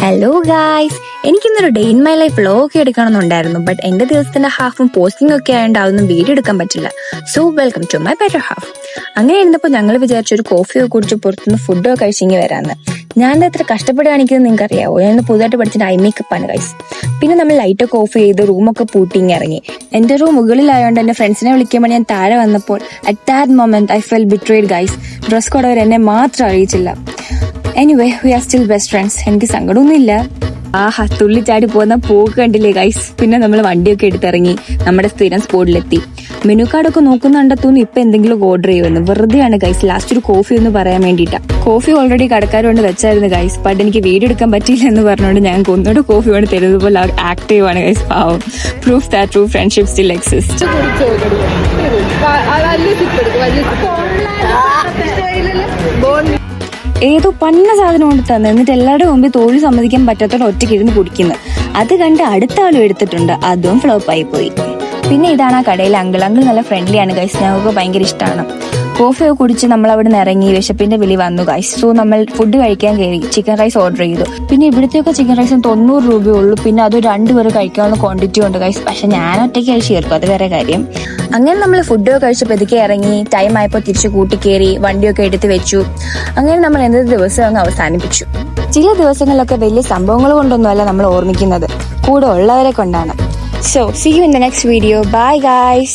Hello guys, എനിക്കിന്നൊരു day in my life vlog എടുക്കണമെന്നുണ്ടായിരുന്നു. But എന്റെ ദിവസത്തിന്റെ ഹാഫും പോസ്റ്റിംഗ് ഒക്കെ ആയതുകൊണ്ട് അതൊന്നും വീഡിയോ എടുക്കാൻ പറ്റില്ല. So welcome to my better half. അങ്ങനെ ഇരുന്നപ്പോൾ ഞങ്ങൾ വിചാരിച്ച ഒരു കോഫിയൊക്കെ കുടിച്ച് പുറത്തുനിന്ന് ഫുഡൊക്കെ കഴിച്ചിങ്ങി വരാമെന്ന്. ഞാൻ എത്ര കഷ്ടപ്പെട്ട് കാണിക്കുന്നത് നിങ്ങൾക്ക് അറിയാവോ? ഞാൻ പുതുതായിട്ട് പഠിച്ചിട്ട് ഐ മേക്കപ്പ് ആണ് ഗൈസ്. പിന്നെ നമ്മൾ ലൈറ്റൊക്കെ ഓഫ് ചെയ്ത് റൂമൊക്കെ പൂട്ടിങ്ങി ഇറങ്ങി. എന്റെ റൂം മുകളിലായതുകൊണ്ട് എന്റെ ഫ്രണ്ട്സിനെ വിളിക്കുമ്പോൾ ഞാൻ താഴെ വന്നപ്പോൾ at that moment I fell betrayed guys. Dress code അവർ എന്നെ മാത്രം അറിയിച്ചില്ല. Anyway we are still best friends. എനിക്ക് സങ്കടമൊന്നുമില്ല. ആഹാ, തുള്ളിച്ചാടി പോകുന്ന പോക്ക് കണ്ടില്ലേ ഗൈസ്. പിന്നെ നമ്മൾ വണ്ടിയൊക്കെ എടുത്തിറങ്ങി നമ്മുടെ സ്ഥിരം സ്പോട്ടിലെത്തി. മെനു കാർഡൊക്കെ നോക്കുന്നുണ്ടെത്തോന്നു ഇപ്പൊ എന്തെങ്കിലും ഓർഡർ ചെയ്യുമെന്ന്. വെറുതെയാണ് ഗൈസ്. ലാസ്റ്റ് ഒരു കോഫി ഒന്ന് പറയാൻ വേണ്ടിയിട്ടാ. കോഫി ഓൾറെഡി കടക്കാരുകൊണ്ട് വെച്ചായിരുന്നു ഗൈസ്. ബട്ട് എനിക്ക് വീഡിയോ എടുക്കാൻ പറ്റിയില്ല എന്ന് പറഞ്ഞുകൊണ്ട് ഞങ്ങൾക്ക് ഒന്നുകൂടെ കോഫി കൊണ്ട് തരുന്നത് പോലെ ആക്റ്റീവ് ആണ് ഗൈസ്. പാവം. Proof that true friendship still exist. ഏതോ പന്ന സാധനം കൊണ്ട് തന്നെ എന്നിട്ട് എല്ലാവരുടെ മുമ്പിൽ തോൽവി സമ്മതിക്കാൻ പറ്റാത്തോടെ ഒറ്റയ്ക്ക് ഇരുന്ന് കുടിക്കുന്നു. അത് കണ്ട് അടുത്ത ആളും എടുത്തിട്ടുണ്ട്. അതും ഫ്ലോപ്പായി പോയി. പിന്നെ ഇതാണ് ആ കടയിലെ അങ്കിൾ നല്ല ഫ്രണ്ട്ലി ആണ് ഗൈസ്. ഞങ്ങൾക്ക് ഭയങ്കര ഇഷ്ടമാണ്. കോഫിയൊക്കെ കുടിച്ച് നമ്മൾ അവിടെ നിന്ന് ഇറങ്ങി. വിശപ്പിന്റെ വിളി വന്നു ഗൈസ്. സോ നമ്മൾ ഫുഡ് കഴിക്കാൻ കയറി. ചിക്കൻ റൈസ് ഓർഡർ ചെയ്തു. പിന്നെ ഇവിടത്തെയൊക്കെ ചിക്കൻ റൈസിന് 90 രൂപയേ ഉള്ളൂ. പിന്നെ അത് 2 പേര് കഴിക്കാനുള്ള ക്വാണ്ടിറ്റി ഉണ്ട് ഗൈസ്. പക്ഷെ ഞാൻ ഒറ്റയ്ക്ക് കഴിച്ച് ചേർക്കും, അത് വേറെ കാര്യം. അങ്ങനെ നമ്മൾ ഫുഡൊക്കെ കഴിച്ച് പതുക്കെ ഇറങ്ങി. ടൈം ആയപ്പോൾ തിരിച്ച് കൂട്ടി കയറി വണ്ടിയൊക്കെ എടുത്ത് വെച്ചു. അങ്ങനെ നമ്മൾ എന്തൊരു ദിവസം അങ്ങ് അവസാനിപ്പിച്ചു. ചില ദിവസങ്ങളിലൊക്കെ വലിയ സംഭവങ്ങൾ കൊണ്ടൊന്നുമല്ല നമ്മൾ ഓർമ്മിക്കുന്നത്, കൂടെ ഉള്ളവരെ കൊണ്ടാണ്. So see you in the next video. Bye guys.